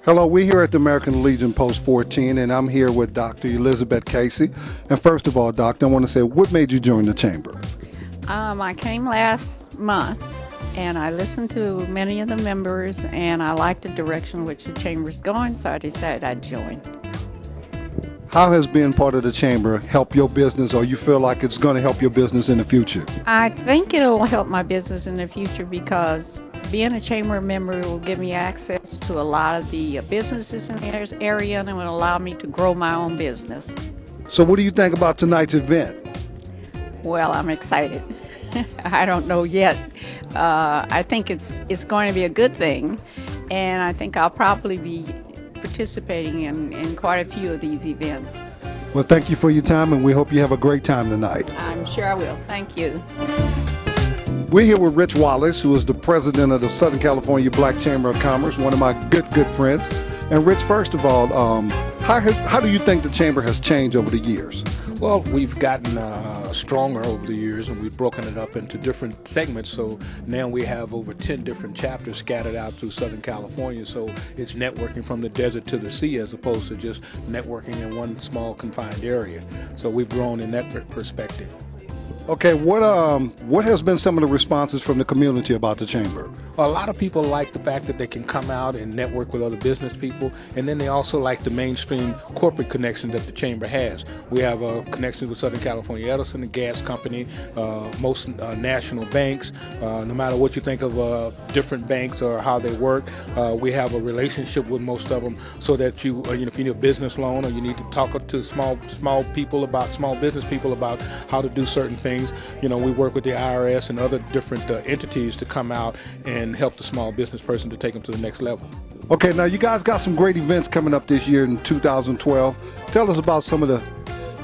Hello, we're here at the American Legion Post 14, and I'm here with Dr. Elizabeth Casey. And first of all, Doctor, I want to say, what made you join the Chamber? I came last month, and I listened to many of the members, and I liked the direction which the Chamber's going, so I decided I'd join. How has being part of the Chamber helped your business, or you feel like it's going to help your business in the future? I think it'll help my business in the future because being a Chamber member will give me access to a lot of the businesses in the area, and it will allow me to grow my own business. So what do you think about tonight's event? Well, I'm excited. I don't know yet. I think it's going to be a good thing, and I think I'll probably be participating in quite a few of these events. Well, thank you for your time, and we hope you have a great time tonight. I'm sure I will. Thank you. We're here with Rich Wallace, who is the president of the Southern California Black Chamber of Commerce, one of my good friends. And Rich, first of all, how do you think the Chamber has changed over the years? Well, we've gotten stronger over the years, and we've broken it up into different segments. So now we have over 10 different chapters scattered out through Southern California. So it's networking from the desert to the sea as opposed to just networking in one small confined area. So we've grown in that perspective. Okay, what has been some of the responses from the community about the Chamber? Well, a lot of people like the fact that they can come out and network with other business people, and then they also like the mainstream corporate connection that the Chamber has. We have connections with Southern California Edison, the gas company, most national banks. No matter what you think of different banks or how they work, we have a relationship with most of them, so that you know, if you need a business loan or you need to talk to small business people about how to do certain things, you know, we work with the IRS and other different entities to come out and help the small business person to take them to the next level. Okay, now you guys got some great events coming up this year in 2012. Tell us about some of the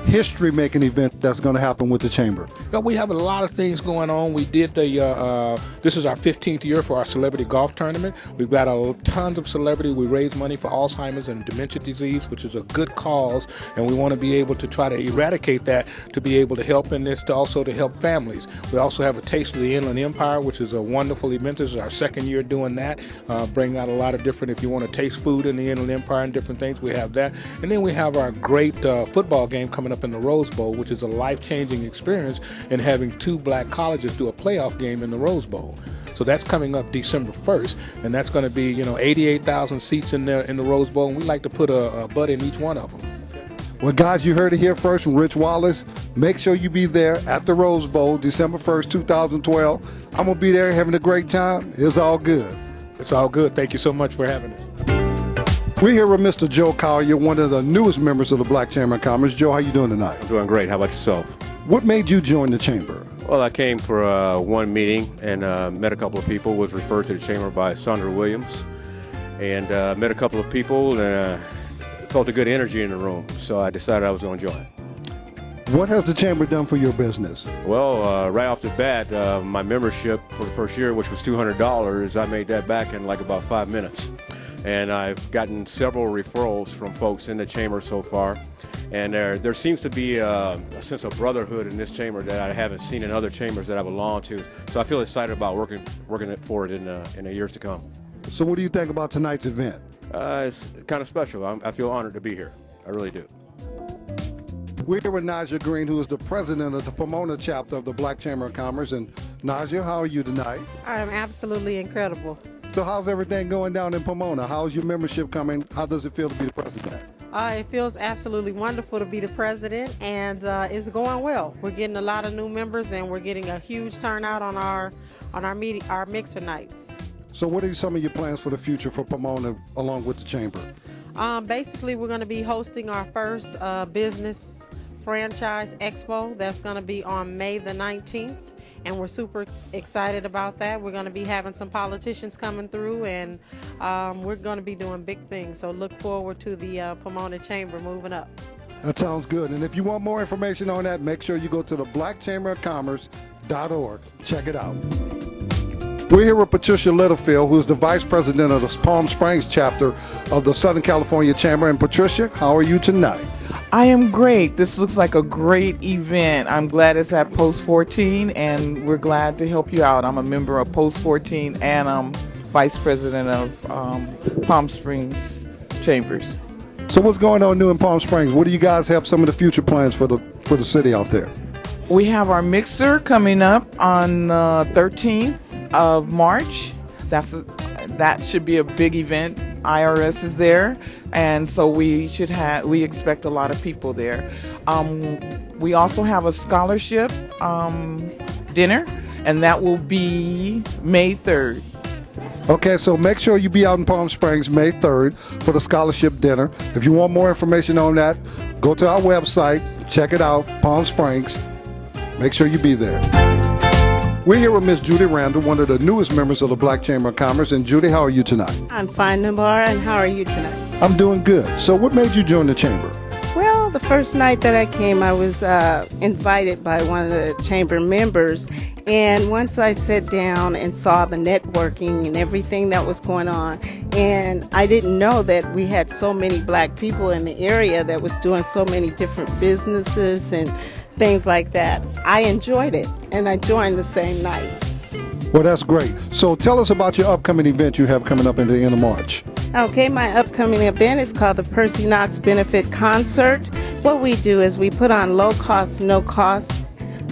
history-making event that's going to happen with the Chamber. Well, we have a lot of things going on. We did this is our 15th year for our celebrity golf tournament. We've got tons of celebrity. We raise money for Alzheimer's and dementia disease, which is a good cause, and we want to be able to try to eradicate that, to be able to help in this, to also to help families. We also have a Taste of the Inland Empire, which is a wonderful event. This is our second year doing that, bringing out a lot of different, if you want to taste food in the Inland Empire and different things, we have that. And then we have our great football game coming up in the Rose Bowl, which is a life-changing experience, and having two black colleges do a playoff game in the Rose Bowl. So that's coming up December 1st, and that's going to be, you know, 88,000 seats in there in the Rose Bowl, and we like to put a butt in each one of them. Well, guys, you heard it here first from Rich Wallace. Make sure you be there at the Rose Bowl, December 1st, 2012. I'm going to be there having a great time. It's all good. It's all good. Thank you so much for having us. We're here with Mr. Joe Collier, one of the newest members of the Black Chamber of Commerce. Joe, how you doing tonight? I'm doing great. How about yourself? What made you join the Chamber? Well, I came for one meeting and met a couple of people. Was referred to the Chamber by Sandra Williams, and met a couple of people and felt a good energy in the room. So I decided I was going to join. What has the Chamber done for your business? Well, right off the bat, my membership for the first year, which was $200, I made that back in like about 5 minutes. And I've gotten several referrals from folks in the Chamber so far. And there seems to be a sense of brotherhood in this Chamber that I haven't seen in other chambers that I belong to. So I feel excited about working for it in the years to come. So what do you think about tonight's event? It's kind of special. I feel honored to be here. I really do. We're here with Naja Green, who is the president of the Pomona chapter of the Black Chamber of Commerce. And Naja, how are you tonight? I'm absolutely incredible. So how's everything going down in Pomona? How's your membership coming? How does it feel to be the president? It feels absolutely wonderful to be the president, and it's going well. We're getting a lot of new members, and we're getting a huge turnout on our mixer nights. So what are some of your plans for the future for Pomona along with the Chamber? Basically, we're going to be hosting our first business franchise expo. That's going to be on May the 19th. And we're super excited about that. We're going to be having some politicians coming through, and we're going to be doing big things. So look forward to the Pomona Chamber moving up. That sounds good. And if you want more information on that, make sure you go to the blackchamberofcommerce.org. Check it out. We're here with Patricia Littlefield, who is the vice president of the Palm Springs chapter of the Southern California Chamber. And Patricia, how are you tonight? I am great. This looks like a great event. I'm glad it's at Post 14, and we're glad to help you out. I'm a member of Post 14, and I'm vice president of Palm Springs chambers. So what's going on new in Palm Springs? What do you guys have some of the future plans for the city out there? We have our mixer coming up on the 13th of March. That should be a big event. IRS is there, and so we expect a lot of people there. We also have a scholarship dinner, and that will be May 3rd. Okay, so make sure you be out in Palm Springs May 3rd for the scholarship dinner. If you want more information on that, go to our website, check it out, Palm Springs. Make sure you be there. We're here with Miss Jody Randall, one of the newest members of the Black Chamber of Commerce. And Judy, how are you tonight? I'm fine, Nabara, and how are you tonight? I'm doing good. So what made you join the chamber? Well, the first night that I came, I was invited by one of the chamber members, and once I sat down and saw the networking and everything that was going on, and I didn't know that we had so many black people in the area that was doing so many different businesses and things like that. I enjoyed it, and I joined the same night. Well, that's great. So tell us about your upcoming event you have coming up in the end of March. Okay, my upcoming event is called the Percy Knox Benefit Concert. What we do is we put on low cost, no cost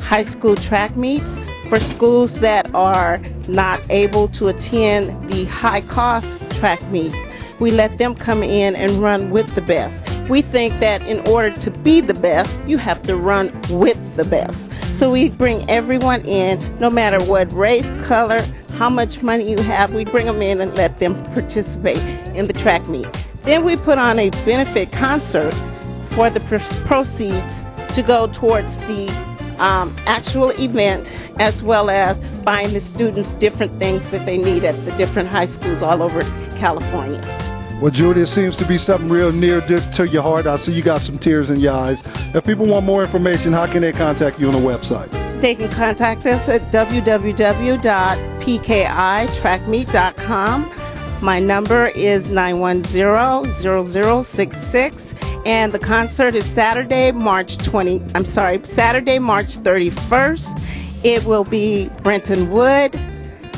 high school track meets for schools that are not able to attend the high cost track meets. We let them come in and run with the best. We think that in order to be the best, you have to run with the best. So we bring everyone in, no matter what race, color, how much money you have, we bring them in and let them participate in the track meet. Then we put on a benefit concert for the proceeds to go towards the actual event, as well as buying the students different things that they need at the different high schools all over California. Well, Judy, it seems to be something real near to your heart. I see you got some tears in your eyes. If people want more information, how can they contact you on the website? They can contact us at www.pkitrackmeet.com. My number is 910-0066, and the concert is Saturday, March 31st. It will be Brenton Wood,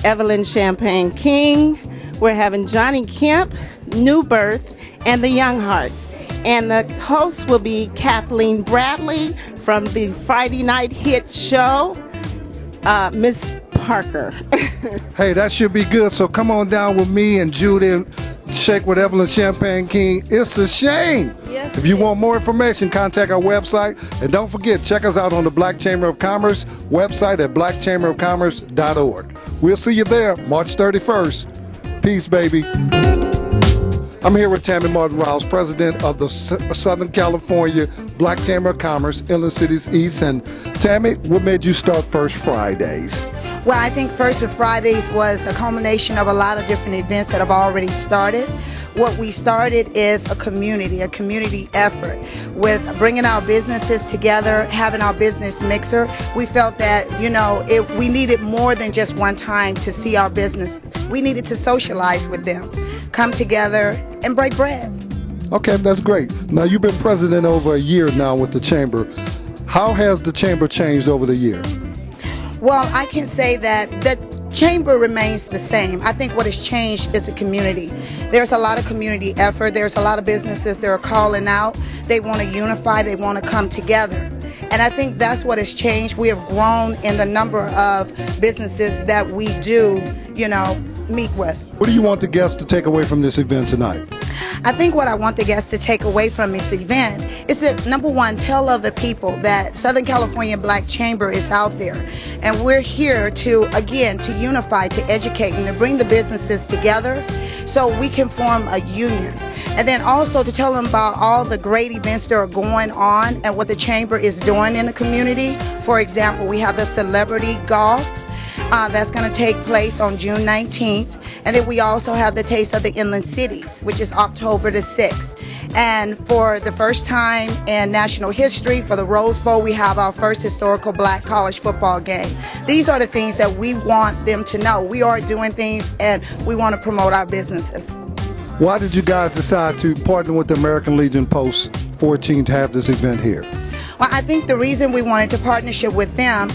Evelyn Champagne King. We're having Johnny Kemp, New Birth, and the Young Hearts. And the host will be Kathleen Bradley from the Friday night hit show, Miss Parker. Hey, that should be good. So come on down with me and Judy and shake with Evelyn Champagne King. It's a shame. Yes, if you want more information, contact our website. And don't forget, check us out on the Black Chamber of Commerce website at blackchamberofcommerce.org. We'll see you there March 31st. Peace, baby. I'm here with Tammy Martin Rouse, president of the Southern California Black Chamber of Commerce, Inland Cities East. And Tammy, what made you start First Fridays? Well, I think First Fridays was a culmination of a lot of different events that have already started. What we started is a community effort with bringing our businesses together, having our business mixer. We felt that, we needed more than just one time to see our business. We needed to socialize with them, come together and break bread. Okay, that's great. Now, you've been president over a year now with the Chamber. How has the Chamber changed over the year? Well, I can say that the Chamber remains the same. I think what has changed is the community. There's a lot of community effort. There's a lot of businesses that are calling out. They want to unify. They want to come together. And I think that's what has changed. We have grown in the number of businesses that we do, meet with. What do you want the guests to take away from this event tonight? I think what I want the guests to take away from this event is that, number one, tell other people that Southern California Black Chamber is out there. And we're here to unify, to educate, and to bring the businesses together so we can form a union. And then also to tell them about all the great events that are going on and what the Chamber is doing in the community. For example, we have the celebrity golf that's going to take place on June 19th. And then we also have the Taste of the Inland Cities, which is October the 6th. And for the first time in national history, for the Rose Bowl, we have our first historical black college football game. These are the things that we want them to know. We are doing things and we want to promote our businesses. Why did you guys decide to partner with the American Legion Post 14 to have this event here? Well, Well, I think the reason we wanted to partnership with them,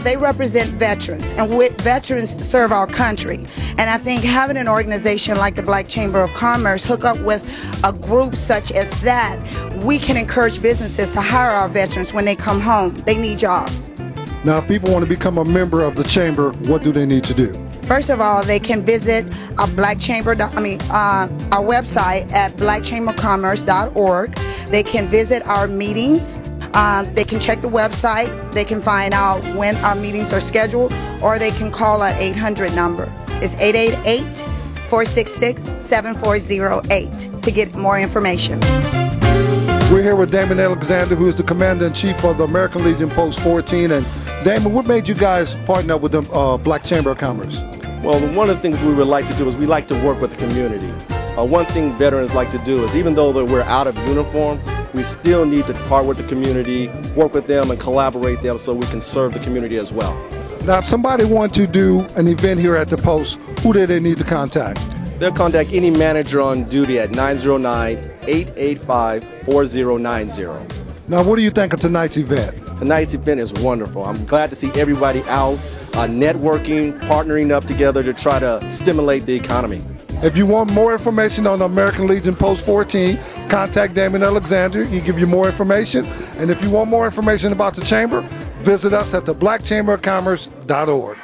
they represent veterans, and veterans serve our country. And I think having an organization like the Black Chamber of Commerce hook up with a group such as that, we can encourage businesses to hire our veterans when they come home. They need jobs. Now, if people want to become a member of the chamber, what do they need to do? First of all, they can visit our our website at blackchambercommerce.org. They can visit our meetings. They can check the website. They can find out when our meetings are scheduled, or they can call our 800 number. It's 888-466-7408 to get more information. We're here with Damon Alexander, who is the Commander-in-Chief of the American Legion Post 14. And Damon, what made you guys partner up with the Black Chamber of Commerce? Well, one of the things we would like to do is we like to work with the community. One thing veterans like to do is, even though that we're out of uniform, we still need to part with the community, work with them and collaborate them so we can serve the community as well. Now, if somebody wants to do an event here at the Post, who do they need to contact? They'll contact any manager on duty at 909-885-4090. Now, what do you think of tonight's event? Tonight's event is wonderful. I'm glad to see everybody out, networking, partnering up together to try to stimulate the economy. If you want more information on the American Legion Post 14, contact Damon Alexander. He'll give you more information. And if you want more information about the Chamber, visit us at theblackchamberofcommerce.org.